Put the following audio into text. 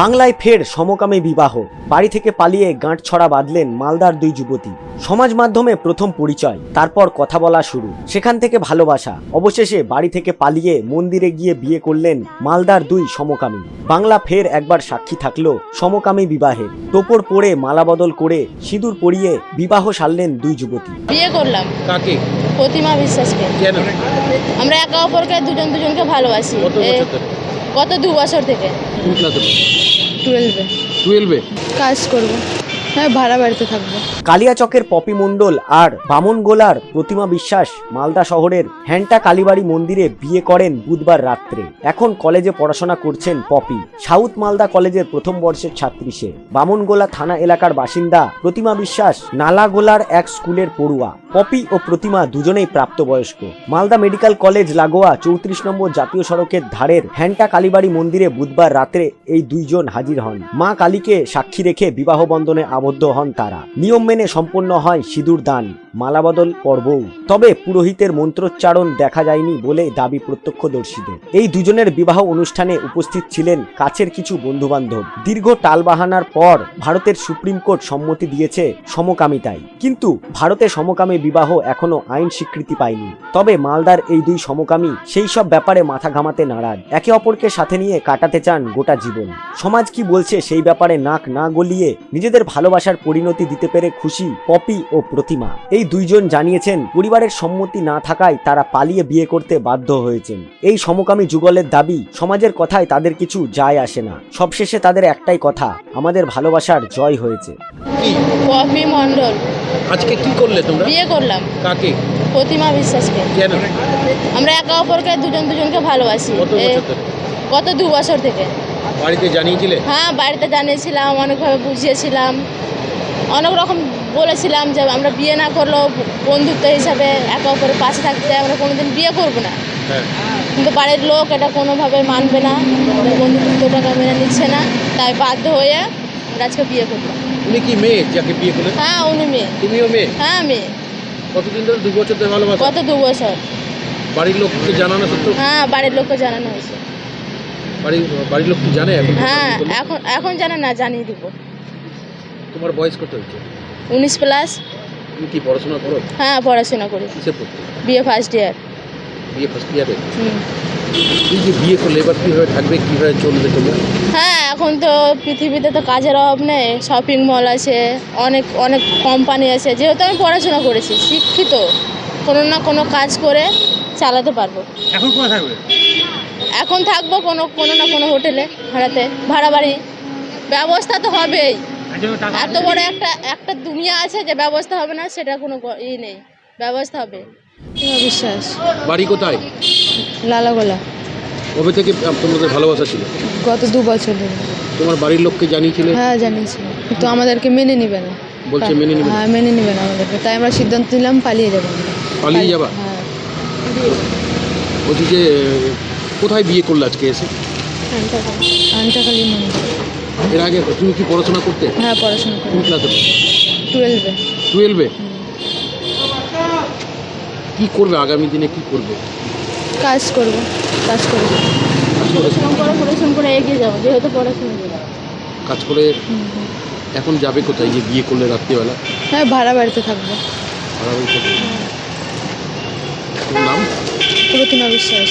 বাংলায় ফের সমকামী বিবাহ। বাড়ি থেকে পালিয়ে গাঁটছড়া বাঁধলেন মালদার দুই যুবতী। সমাজ মাধ্যমে প্রথম পরিচয়, তারপর কথা বলা শুরু, সেখান থেকে ভালোবাসা, অবশেষে বাড়ি থেকে পালিয়ে মন্দিরে গিয়ে বিয়ে করলেন মালদার দুই সমকামী। বাংলা ফের একবার সাক্ষী থাকলো সমকামী বিবাহে। টোপর পরে মালা বদল করে সিঁদুর পরিয়ে বিবাহ সারলেন দুই যুবতী। বিয়ে করলাম। কাকে? প্রতিমা বিশ্বাসকে। কেন? আমরা একে অপরকে দুজনকে ভালোবাসি। কত বছর ধরে? গত 2 বছর থেকে। কোন ক্লাসে? 12-এ 12-এ? কাজ করব। হ্যাঁ, ভাড়া বাড়িতে থাকবো। কালিয়াচকের পপি মণ্ডল আর বামনগোলার প্রতিমা বিশ্বাস মালদা শহরের হ্যান্টা কালীবাড়ি মন্দিরে বিয়ে করেন বুধবার রাত্রে। এখন কলেজে পড়াশোনা করছেন পপি। সাউথ মালদা কলেজের প্রথম বর্ষের ছাত্রী সে। বামনগোলা থানা এলাকার বাসিন্দা প্রতিমা বিশ্বাস নালাগোলার এক স্কুলের পড়ুয়া। পপি ও প্রতিমা দুজনেই প্রাপ্তবয়স্ক। মালদা মেডিকেল কলেজ লাগোয়া 34 নম্বর জাতীয় সড়কের ধারের হ্যান্টা কালীবাড়ি মন্দিরে বুধবার রাত্রে এই দুইজন হাজির হন। মা কালীকে সাক্ষী রেখে বিবাহ বন্ধনে আবদ্ধ হন তারা। নিয়ম মেনে সম্পন্ন হয় সিঁদুর দান, মালাবদল পর্বও। তবে পুরোহিতের মন্ত্রোচ্চারণ দেখা যায়নি বলে দাবি প্রত্যক্ষদর্শীদের। এই দুজনের বিবাহ অনুষ্ঠানে উপস্থিত ছিলেন কাছের কিছু বন্ধুবান্ধব। দীর্ঘ টালবাহানার পর ভারতের সুপ্রিম কোর্ট সম্মতি দিয়েছে সমকামিতায়, কিন্তু ভারতে সমকামী বিবাহ এখনো আইন স্বীকৃতি পায়নি। তবে মালদার এই দুই সমকামী সেই সব ব্যাপারে মাথা ঘামাতে নারাজ। একে অপরকে সাথে নিয়ে কাটাতে চান গোটা জীবন। সমাজ কি বলছে সেই ব্যাপারে নাক না গলিয়ে নিজেদের ভালোবাসার পরিণতি দিতে পেরে খুশি পপি ও প্রতিমা। এই দুইজন জানিয়েছেন পরিবারের সম্মতি না থাকায় তারা পালিয়ে বিয়ে করতে বাধ্য হয়েছেন। এই সমকামী যুগলের দাবি, সমাজের কথায় তাদের কিছু যায় আসে না। সবশেষে তাদের একটাই কথা, আমাদের ভালোবাসার জয় হয়েছে। কি? পপি মণ্ডল। আজকে কি করলে তোমরা? বিয়ে করলাম। কাকে? প্রতিমা বিশ্বাসকে। কেন? আমরা একে অপরকে দুজনকে ভালোবাসি। কত বছর ধরে? গত 2 বছর থেকে। বাড়িতে জানিয়েছিলে? হ্যাঁ, বাড়িতে জানিয়েছিলাম, অনেকভাবে বুঝিয়েছিলাম, অনেক রকম বলেছিলাম যে আমরা বিয়ে না করলেও বন্ধুত্ব হিসাবে একে অপরের পাশে থাকতে, আমরা কোনোদিন বিয়ে করবো না। হ্যাঁ। কিন্তু বাড়ির লোক এটা কোনোভাবে মানবে না, বন্ধুত্বটাকে মেনে নিচ্ছে না, তাই বাধ্য হয়ে আমরা আজকে বিয়ে করলাম। উনি কি মেয়ে যাকে বিয়ে করলেন? হ্যাঁ, উনি মেয়ে। তুমিও মেয়ে? হ্যাঁ, মেয়ে। কতদিন ধরে? 2 বছর ধরে ভালোবাসা? গত 2 বছর। বাড়ির লোককে জানানো সত্ত্বেও? হ্যাঁ, বাড়ির লোককে জানানো হয়েছে। বাড়ির লোক কি জানে এখন? হ্যাঁ, এখন জানে না, জানিয়ে দিব। তোমার বয়স কত হচ্ছে? 19+। তুমি কি পড়াশোনা করো? হ্যাঁ, পড়াশোনা করি। কিসে পড়তে? বিয়ে ফার্স্ট ইয়ার। বিয়ে ফার্স্ট ইয়ারে? এই যে বিয়ে করলে এবার কীভাবে থাকবে, কীভাবে চলবে তোমরা? হ্যাঁ, এখন তো পৃথিবীতে তো কাজের অভাব নেই, শপিং মল আছে, অনেক অনেক কোম্পানি আছে। যেহেতু আমি পড়াশোনা করেছি, শিক্ষিত, কোনো না কোনো কাজ করে চালাতে পারবো। এখন কোথায় থাকবে? এখন থাকবো কোনো না কোনো হোটেলে, ভাড়া বাড়ি। ব্যবস্থা তো হবেই। এত বড় একটা দুনিয়া আছে যে ব্যবস্থা হবে না, সেটা কোনো নেই, ব্যবস্থা হবে। বিশ্বাস। বাড়ি কোথায়? লালাগোলা। কবে থেকে তোমাদের ভালোবাসা ছিল? গত 2 বছর ধরে। তোমার বাড়ির লোককে জানিয়েছিলে? হ্যাঁ, জানিয়েছি, কিন্তু আমাদেরকে মেনে নিবে না। বলছে মেনে নিবে না? হ্যাঁ, মেনে নিবে না আমাদেরকে, তাই আমরা সিদ্ধান্ত নিলাম পালিয়ে যাবো। পালিয়ে যাবা? হ্যাঁ। বলছি যে কোথায় বিয়ে করলে আজকে এসে? আন্টাকালী মন্দির। এর আগে তুমি কি পড়াশোনা করতে? হ্যাঁ, পড়াশোনা করি। কোন ক্লাসে? 12-এ। 12-এ? কি করবে আগামী দিনে, কি করবে? কাজ করবো। কাজ করে পড়াশোনা করে এগিয়ে যাবো, যেহেতু পড়াশোনা করি। কাজ করে এখন যাবে কোথায় যে বিয়ে করলে রাত্রিবেলা? হ্যাঁ, ভাড়া বাড়িতে থাকবো। ভাড়া বাড়ি থাকবে। তোমার নাম? প্রতিমা বিশ্বাস।